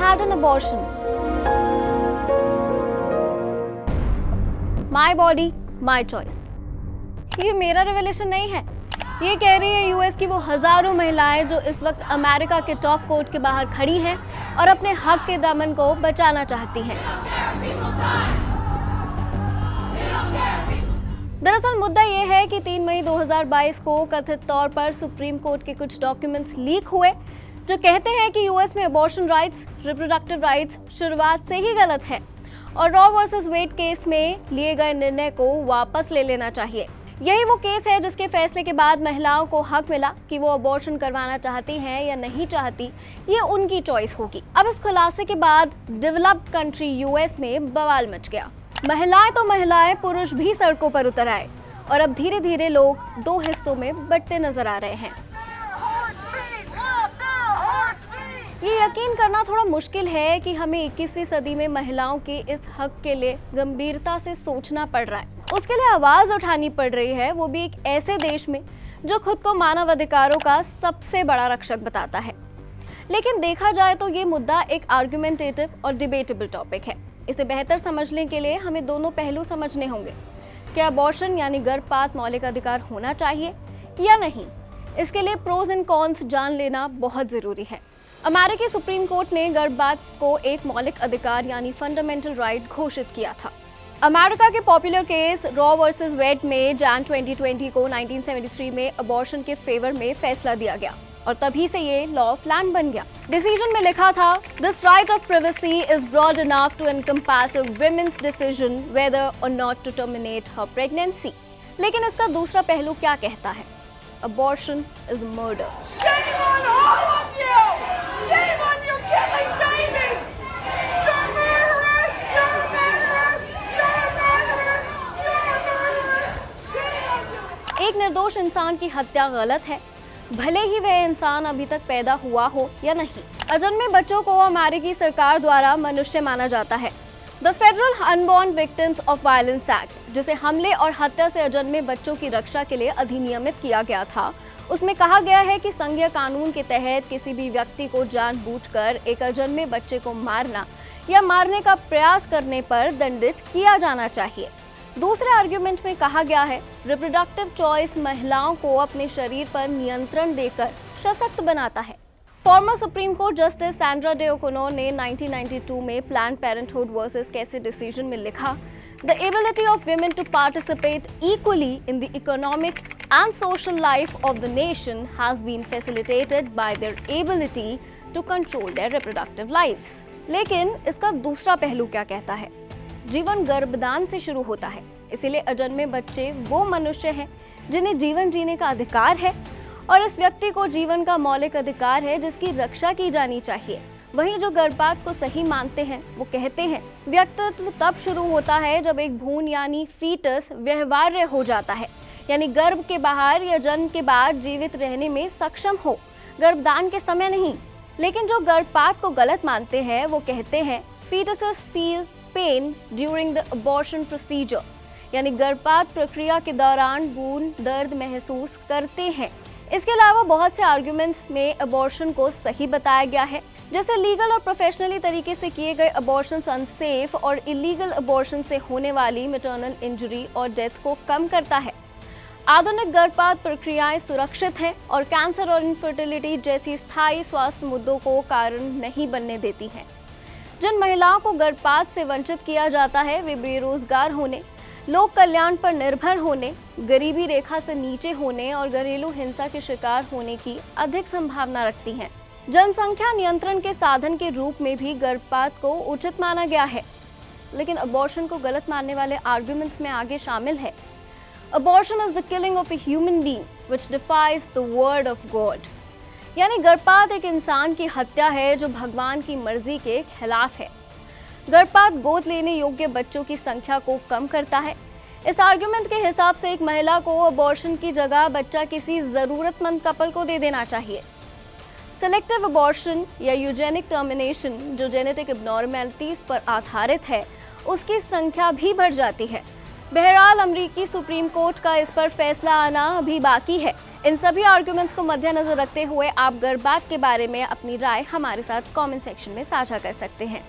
had an abortion. My body, my choice. ये मेरा revolution नहीं है। ये कह रही है यूएस की वो हजारों महिलाएं जो इस वक्त अमेरिका के टॉप कोर्ट के बाहर खड़ी हैं और अपने हक के दामन को बचाना चाहती हैं। दरअसल मुद्दा ये है कि 3 मई 2022 को कथित तौर पर सुप्रीम कोर्ट के कुछ डॉक्यूमेंट्स लीक हुए जो कहते हैं कि यूएस में अबॉर्शन राइट्स, रिप्रोडक्टिव राइट्स शुरुआत से ही गलत है और रॉ वर्सेस वेड केस में लिए गए निर्णय को वापस ले लेना चाहिए। यही वो केस है जिसके फैसले के बाद महिलाओं को हक मिला कि वो अबॉर्शन करवाना चाहती हैं या नहीं चाहती, ये उनकी चॉइस होगी। अब इस खुलासे के बाद डेवलप्ड कंट्री यूएस में बवाल मच गया। महिलाएं तो महिलाएं, पुरुष भी सड़कों पर उतर आए और अब धीरे धीरे लोग 2 हिस्सों में बंटते नजर आ रहे हैं। ये यकीन करना थोड़ा मुश्किल है कि हमें 21वीं सदी में महिलाओं के इस हक के लिए गंभीरता से सोचना पड़ रहा है, उसके लिए आवाज उठानी पड़ रही है, वो भी एक ऐसे देश में जो खुद को मानव अधिकारों का सबसे बड़ा रक्षक बताता है। लेकिन देखा जाए तो ये मुद्दा एक आर्गुमेंटेटिव और डिबेटेबल टॉपिक है। इसे बेहतर समझने के लिए हमें दोनों पहलू समझने होंगे। क्या अबॉर्शन यानी गर्भपात मौलिक अधिकार होना चाहिए या नहीं? इसके लिए प्रोज एंड कॉन्स जान लेना बहुत जरूरी है। अमेरिकी सुप्रीम कोर्ट ने गर्भपात को एक मौलिक अधिकार यानी फंडामेंटल राइट घोषित किया था। अमेरिका के popular case Roe versus Wade में जैन 2020 को 1973 में अबॉर्शन के फेवर में फैसला दिया गया और तभी से ये लॉ ऑफ लैंड बन गया। डिसीजन में लिखा था, this right of privacy is broad enough to encompass a women's decision whether or not to terminate her pregnancy. लेकिन इसका दूसरा पहलू क्या कहता है? Abortion is murder. Shame on all of you! Shame on you killing babies! You're murderers! You're murderers! You're murderers! You're murderers! Shame on you! एक निर्दोष इंसान की हत्या गलत है, भले ही वह इंसान अभी तक पैदा हुआ हो या नहीं। अजन्मे बच्चों को अमेरिकी सरकार द्वारा मनुष्य माना जाता है। The federal unborn victims of violence act, जिसे हमले और हत्या से अजन्मे बच्चों की रक्षा के लिए अधिनियमित किया गया था, उसमें कहा गया है कि संघीय कानून के तहत किसी भी व्यक्ति को जानबूझकर एक अजन्मे बच्चे को मारना या मारने का प्रयास करने पर दंडित किया जाना चाहिए। दूसरे आर्ग्यूमेंट में कहा गया है, रिप्रोडक्टिव चॉइस महिलाओं को अपने शरीर पर नियंत्रण देकर सशक्त बनाता है। Former supreme court justice Sandra Day O'Connor ने 1992 में planned parenthood versus Casey decision में लिखा, the ability of women to participate equally in the economic and social life of the nation has been facilitated by their ability to control their reproductive lives। लेकिन इसका दूसरा पहलू क्या कहता है? जीवन गर्भदान से शुरू होता है, इसीलिए अजन्मे बच्चे वो मनुष्य हैं जिन्हें जीवन जीने का अधिकार है और इस व्यक्ति को जीवन का मौलिक अधिकार है जिसकी रक्षा की जानी चाहिए। वहीं जो गर्भपात को सही मानते हैं वो कहते हैं व्यक्तित्व तब शुरू होता है जब एक भ्रूण यानी फीटस व्यवहार्य हो जाता है, यानी गर्भ के बाहर या जन्म के बाद जीवित रहने में सक्षम हो, गर्भदान के समय नहीं। लेकिन जो गर्भपात को गलत मानते हैं वो कहते हैं fetuses feel pain during the abortion procedure, यानी गर्भपात प्रक्रिया के दौरान भ्रूण दर्द महसूस करते हैं। इसके अलावा बहुत से आर्ग्यूमेंट्स में अबॉर्शन को सही बताया गया है, जैसे लीगल और प्रोफेशनली तरीके से किए गए अबॉर्शन अनसेफ और इलीगल अबॉर्शन से होने वाली मैटरनल इंजरी और डेथ को कम करता है। आधुनिक गर्भपात प्रक्रियाएं सुरक्षित हैं और कैंसर और इनफर्टिलिटी जैसी स्थायी स्वास्थ्य मुद्दों को कारण नहीं बनने देती हैं। जिन महिलाओं को गर्भपात से वंचित किया जाता है वे बेरोजगार होने, लोक कल्याण पर निर्भर होने, गरीबी रेखा से नीचे होने और घरेलू हिंसा के शिकार होने की अधिक संभावना रखती हैं। जनसंख्या नियंत्रण के साधन के रूप में भी गर्भपात को उचित माना गया है, लेकिन अबॉर्शन को गलत मानने वाले आर्ग्यूमेंट्स में आगे शामिल है, abortion is the killing of a human being which defies the word of God, यानी गर्भपात एक इंसान की हत्या है जो भगवान की मर्जी के खिलाफ है। गर्भपात गोद लेने योग्य बच्चों की संख्या को कम करता है। इस आर्ग्यूमेंट के हिसाब से एक महिला को अबॉर्शन की जगह बच्चा किसी जरूरतमंद कपल को दे देना चाहिए। सिलेक्टिव अबॉर्शन या यूजेनिक टर्मिनेशन जो जेनेटिक एबनॉर्मैलिटीज पर आधारित है, उसकी संख्या भी बढ़ जाती है। बहरहाल अमेरिकी सुप्रीम कोर्ट का इस पर फैसला आना अभी बाकी है। इन सभी आर्ग्यूमेंट्स को मद्देनजर रखते हुए आप गर्भपात के बारे में अपनी राय हमारे साथ कमेंट सेक्शन में साझा कर सकते हैं।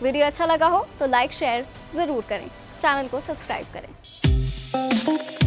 वीडियो अच्छा लगा हो तो लाइक शेयर ज़रूर करें, चैनल को सब्सक्राइब करें।